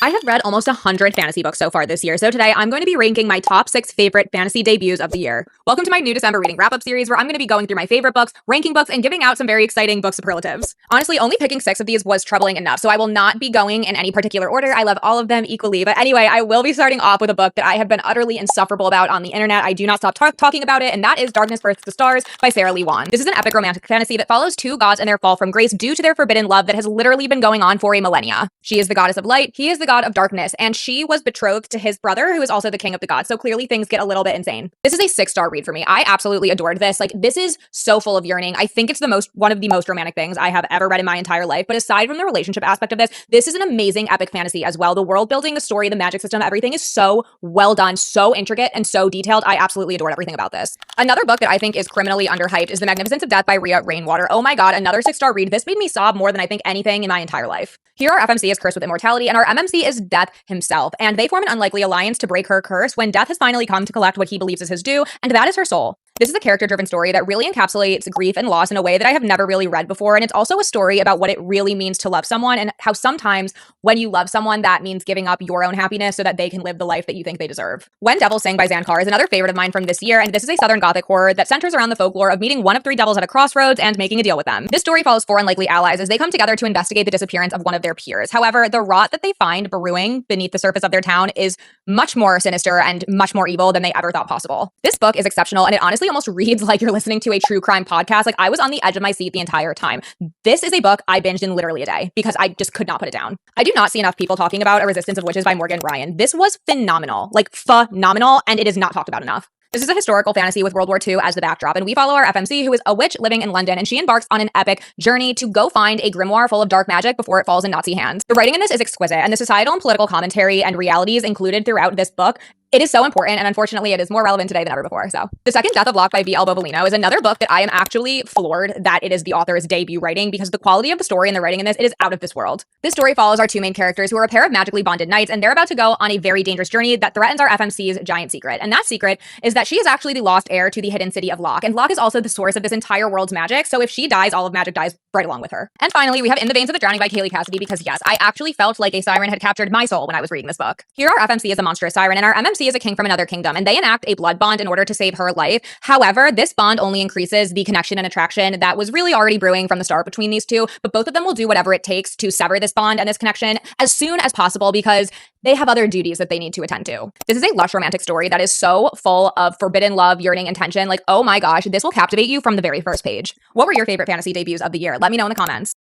I have read almost 100 fantasy books so far this year, so today I'm going to be ranking my top 6 favorite fantasy debuts of the year. Welcome to my new December reading wrap-up series where I'm going to be going through my favorite books, ranking books, and giving out some very exciting book superlatives. Honestly, only picking 6 of these was troubling enough, so I will not be going in any particular order. I love all of them equally, but anyway, I will be starting off with a book that I have been utterly insufferable about on the internet. I do not stop talking about it, and that is Darkness Births the Stars by Sarah Lee Wan. This is an epic romantic fantasy that follows two gods and their fall from grace due to their forbidden love that has literally been going on for a millennia. She is the goddess of light, he is the god of darkness, and she was betrothed to his brother, who is also the king of the gods. So clearly things get a little bit insane. This is a 6-star read for me. I absolutely adored this. Like, this is so full of yearning. I think it's one of the most romantic things I have ever read in my entire life. But aside from the relationship aspect of this, this is an amazing epic fantasy as well. The world building, the story, the magic system, everything is so well done, so intricate, and so detailed. I absolutely adored everything about this. Another book that I think is criminally underhyped is The Magnificence of Death by Rhea Rainwater. Oh my god, another 6-star read. This made me sob more than I think anything in my entire life. Here our FMC is cursed with immortality, and our MMC is Death himself, and they form an unlikely alliance to break her curse when Death has finally come to collect what he believes is his due, and that is her soul. This is a character-driven story that really encapsulates grief and loss in a way that I have never really read before, and it's also a story about what it really means to love someone and how sometimes when you love someone, that means giving up your own happiness so that they can live the life that you think they deserve. When Devils Sing by Zan Carr is another favorite of mine from this year, and this is a Southern Gothic horror that centers around the folklore of meeting one of 3 devils at a crossroads and making a deal with them. This story follows 4 unlikely allies as they come together to investigate the disappearance of one of their peers. However, the rot that they find brewing beneath the surface of their town is much more sinister and much more evil than they ever thought possible. This book is exceptional, and it honestly almost reads like you're listening to a true crime podcast. Like, I was on the edge of my seat the entire time. This is a book I binged in literally a day because I just could not put it down. I do not see enough people talking about A Resistance of Witches by Morgan Ryan. This was phenomenal, like phenomenal, and it is not talked about enough. This is a historical fantasy with World War II as the backdrop, and we follow our FMC, who is a witch living in London, and she embarks on an epic journey to go find a grimoire full of dark magic before it falls in Nazi hands. The writing in this is exquisite, and the societal and political commentary and realities included throughout this book, it is so important, and unfortunately, it is more relevant today than ever before. So, The Second Death of Locke by V.L. Bovalino is another book that I am actually floored that it is the author's debut writing, because the quality of the story and the writing in this, it is out of this world. This story follows our 2 main characters, who are a pair of magically bonded knights, and they're about to go on a very dangerous journey that threatens our FMC's giant secret. And that secret is that she is actually the lost heir to the hidden city of Locke, and Locke is also the source of this entire world's magic, so if she dies, all of magic dies right along with her. And finally, we have In the Veins of the Drowning by Kaylee Cassidy, because yes, I actually felt like a siren had captured my soul when I was reading this book. Here our FMC is a monstrous siren, and our MMC is a king from another kingdom, and they enact a blood bond in order to save her life. However, this bond only increases the connection and attraction that was really already brewing from the start between these two, but both of them will do whatever it takes to sever this bond and this connection as soon as possible because they have other duties that they need to attend to. This is a lush romantic story that is so full of forbidden love, yearning, and tension. Like, oh my gosh, this will captivate you from the very first page. What were your favorite fantasy debuts of the year? Let me know in the comments.